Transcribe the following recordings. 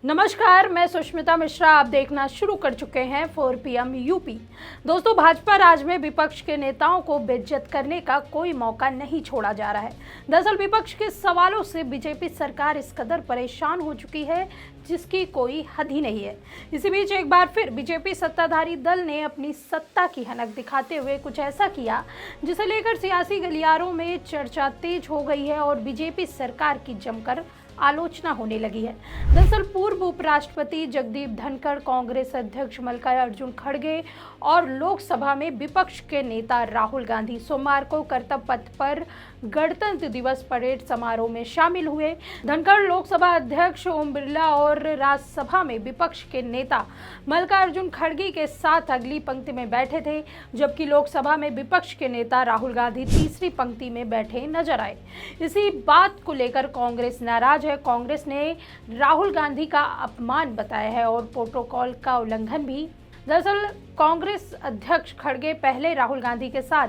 नमस्कार, मैं सुष्मिता मिश्रा। आप देखना शुरू कर चुके हैं 4 PM यूपी। दोस्तों, भाजपा राज में विपक्ष के नेताओं को बेइज्जत करने का कोई मौका नहीं छोड़ा जा रहा है। दरअसल विपक्ष के सवालों से बीजेपी सरकार इस कदर परेशान हो चुकी है जिसकी कोई हद ही नहीं है। इसी बीच एक बार फिर बीजेपी सत्ताधारी दल ने अपनी सत्ता की हनक दिखाते हुए कुछ ऐसा किया जिसे लेकर सियासी गलियारों में चर्चा तेज हो गई है और बीजेपी सरकार की जमकर आलोचना होने लगी है। दरअसल पूर्व उपराष्ट्रपति जगदीप धनखड़, कांग्रेस अध्यक्ष मल्लिकार्जुन खड़गे और लोकसभा में विपक्ष के नेता राहुल गांधी सोमवार को कर्तव्य पथ पर गणतंत्र दिवस परेड समारोह में शामिल हुए। धनखड़ लोकसभा अध्यक्ष ओम बिरला और राज्यसभा में विपक्ष के नेता मल्लिकार्जुन खड़गे के साथ अगली पंक्ति में बैठे थे, जबकि लोकसभा में विपक्ष के नेता राहुल गांधी तीसरी पंक्ति में बैठे नजर आए। इसी बात को लेकर कांग्रेस नाराज है। कांग्रेस ने राहुल गांधी का अपमान बताया है और प्रोटोकॉल का उल्लंघन भी। दरअसल कांग्रेस अध्यक्ष खड़गे पहले राहुल गांधी के साथ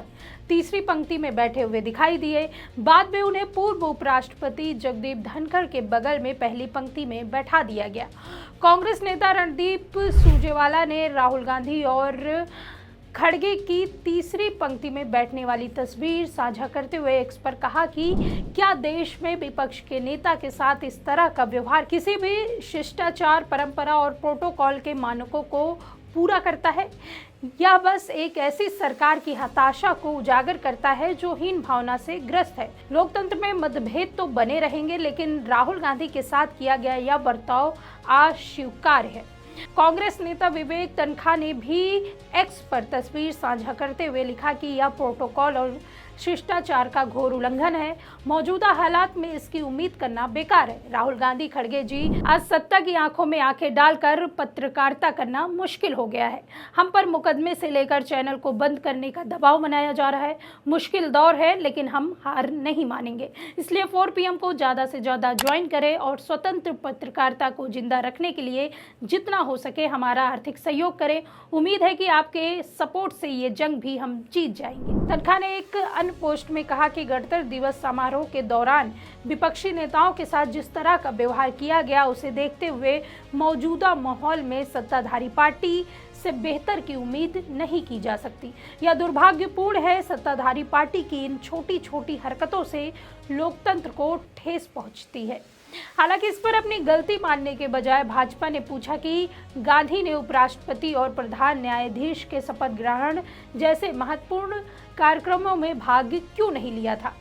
तीसरी पंक्ति में बैठे हुए दिखाई दिए। बाद में उन्हें पूर्व उपराष्ट्रपति जगदीप धनखड़ के बगल में पहली पंक्ति में बैठा दिया गया। कांग्रेस नेता रणदीप सुरजेवाला ने राहुल गांधी और खड़गे की तीसरी पंक्ति में बैठने वाली तस्वीर साझा करते हुए एक्स पर कहा कि क्या देश में विपक्ष के नेता के साथ इस तरह का व्यवहार किसी भी शिष्टाचार, परंपरा और प्रोटोकॉल के मानकों को पूरा करता है? यह बस एक ऐसी सरकार की हताशा को उजागर करता है जो हीन भावना से ग्रस्त है। लोकतंत्र में मतभेद तो बने रहेंगे, लेकिन राहुल गांधी के साथ किया गया यह बर्ताव अस्वीकार्य है। कांग्रेस नेता विवेक तन्खा ने भी एक्स पर तस्वीर साझा करते हुए लिखा कि यह प्रोटोकॉल और शिष्टाचार का घोर उल्लंघन है। मौजूदा हालात में इसकी उम्मीद करना बेकार है। राहुल गांधी खड़गे जी, आज सत्ता की आंखों में आंखें डालकर पत्रकारिता करना मुश्किल हो गया है। हम पर मुकदमे से लेकर चैनल को बंद करने का दबाव बनाया जा रहा है। मुश्किल दौर है, लेकिन हम हार नहीं मानेंगे। इसलिए 4 PM को ज़्यादा से ज़्यादा ज्वाइन करें और स्वतंत्र पत्रकारिता को जिंदा रखने के लिए जितना हो सके हमारा आर्थिक सहयोग करें। उम्मीद है कि आपके सपोर्ट से ये जंग भी हम जीत जाएंगे। तन्खा ने एक पोस्ट में कहा कि गणतंत्र दिवस समारोह के दौरान विपक्षी नेताओं के साथ जिस तरह का व्यवहार किया गया उसे देखते हुए मौजूदा माहौल में सत्ताधारी पार्टी से बेहतर की उम्मीद नहीं की जा सकती। यह दुर्भाग्यपूर्ण है। सत्ताधारी पार्टी की इन छोटी छोटी हरकतों से लोकतंत्र को ठेस पहुंचती है। हालांकि इस पर अपनी गलती मानने के बजाय भाजपा ने पूछा कि गांधी ने उपराष्ट्रपति और प्रधान न्यायाधीश के शपथ ग्रहण जैसे महत्वपूर्ण कार्यक्रमों में भाग क्यों नहीं लिया था।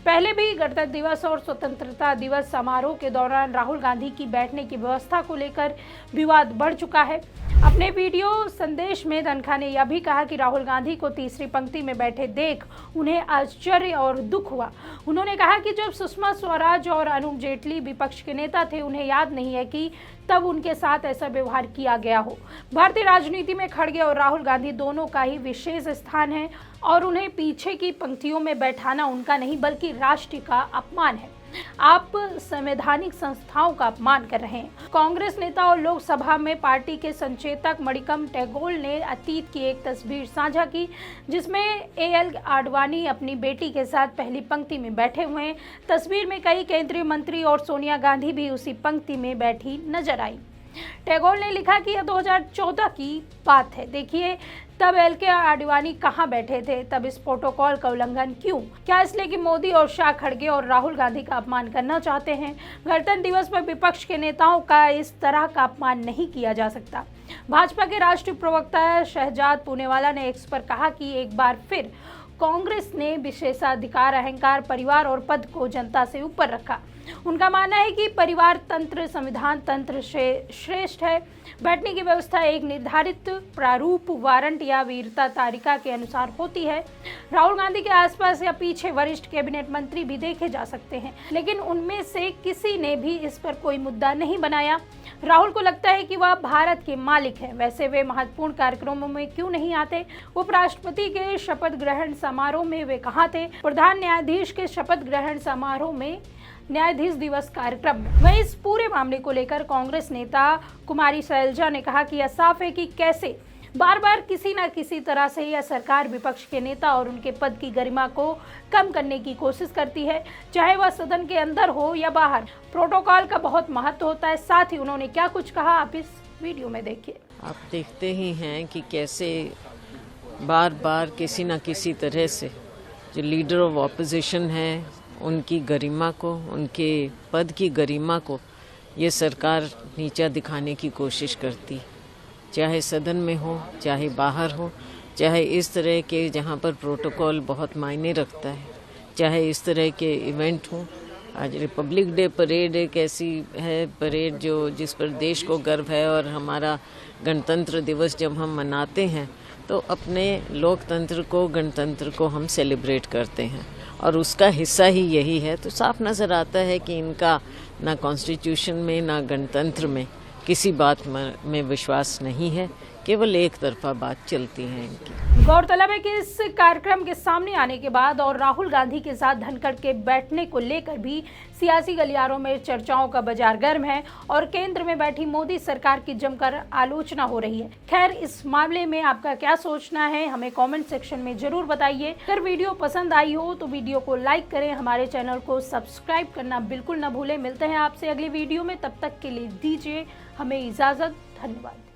पहले भी गणतंत्र दिवस और स्वतंत्रता दिवस समारोह के दौरान राहुल गांधी की बैठने की व्यवस्था को लेकर विवाद बढ़ चुका है। अपने वीडियो संदेश में तन्खा ने यह भी कहा कि राहुल गांधी को तीसरी पंक्ति में बैठे देख उन्हें आश्चर्य और दुख हुआ। उन्होंने कहा कि जब सुषमा स्वराज और अरुण जेटली विपक्ष के नेता थे, उन्हें याद नहीं है कि तब उनके साथ ऐसा व्यवहार किया गया हो। भारतीय राजनीति में खड़गे और राहुल गांधी दोनों का ही विशेष स्थान है और उन्हें पीछे की पंक्तियों में बैठाना उनका नहीं बल्कि राष्ट्र का अपमान है। आप संवैधानिक संस्थाओं का अपमान कर रहे हैं। कांग्रेस नेता और लोकसभा में पार्टी के संचेतक मणिकम टैगोर ने अतीत की एक तस्वीर साझा की जिसमें AL आडवाणी अपनी बेटी के साथ पहली पंक्ति में बैठे हुए हैं। तस्वीर में कई केंद्रीय मंत्री और सोनिया गांधी भी उसी पंक्ति में बैठी नजर आई। टैगोर ने लिखा कि यह 2014 की बात है। देखिए, तब LK आडवाणी कहाँ बैठे थे? तब इस प्रोटोकॉल का उल्लंघन क्यों? क्या इसलिए कि मोदी और शाह खड़गे और राहुल गांधी का अपमान करना चाहते हैं? गणतंत्र दिवस पर विपक्ष के नेताओं का इस तरह का अपमान नहीं किया जा सकता। भाजपा के राष्ट्रीय प्रवक्ता शहजाद पूनेवाला ने एक्स पर कहा कि एक बार फिर कांग्रेस ने विशेषाधिकार, अहंकार, परिवार और पद को जनता से ऊपर रखा। उनका मानना है कि परिवार तंत्र संविधान तंत्र से श्रेष्ठ है। बैठने की व्यवस्था एक निर्धारित प्रारूप, वारंट या वीरता तालिका के अनुसार होती है। राहुल गांधी के आसपास या पीछे वरिष्ठ कैबिनेट मंत्री भी देखे जा सकते हैं, लेकिन उनमें से किसी ने भी इस पर कोई मुद्दा नहीं बनाया। राहुल को लगता है कि वह भारत के मालिक हैं। वैसे वे महत्वपूर्ण कार्यक्रमों में क्यों नहीं आते? उपराष्ट्रपति के शपथ ग्रहण समारोह में वे कहाँ थे? प्रधान न्यायाधीश के शपथ ग्रहण समारोह में, न्यायाधीश दिवस कार्यक्रम में। वहीं इस पूरे मामले को लेकर कांग्रेस नेता कुमारी शैलजा ने कहा कि यह साफ है कि कैसे बार बार किसी न किसी तरह से यह सरकार विपक्ष के नेता और उनके पद की गरिमा को कम करने की कोशिश करती है, चाहे वह सदन के अंदर हो या बाहर। प्रोटोकॉल का बहुत महत्व होता है। साथ ही उन्होंने क्या कुछ कहा, आप इस वीडियो में देखिए। आप देखते ही हैं कि कैसे बार बार किसी न किसी तरह से जो लीडर ऑफ ऑपोजिशन है उनकी गरिमा को, उनके पद की गरिमा को ये सरकार नीचा दिखाने की कोशिश करती, चाहे सदन में हो चाहे बाहर हो, चाहे इस तरह के जहाँ पर प्रोटोकॉल बहुत मायने रखता है, चाहे इस तरह के इवेंट हो। आज रिपब्लिक डे परेड एक ऐसी है परेड जिस पर देश को गर्व है, और हमारा गणतंत्र दिवस जब हम मनाते हैं तो अपने लोकतंत्र को, गणतंत्र को हम सेलिब्रेट करते हैं, और उसका हिस्सा ही यही है। तो साफ नज़र आता है कि इनका ना कॉन्स्टिट्यूशन में ना गणतंत्र में किसी बात में विश्वास नहीं है, केवल एक तरफा बात चलती है इनकी। गौरतलब है कि इस कार्यक्रम के सामने आने के बाद और राहुल गांधी के साथ धनखड़ के बैठने को लेकर भी सियासी गलियारों में चर्चाओं का बाजार गर्म है और केंद्र में बैठी मोदी सरकार की जमकर आलोचना हो रही है। खैर, इस मामले में आपका क्या सोचना है, हमें कमेंट सेक्शन में जरूर बताइए। अगर वीडियो पसंद आई हो तो वीडियो को लाइक करें, हमारे चैनल को सब्सक्राइब करना बिल्कुल न भूलें। मिलते हैं आपसे अगली वीडियो में, तब तक के लिए दीजिए हमें इजाजत। धन्यवाद।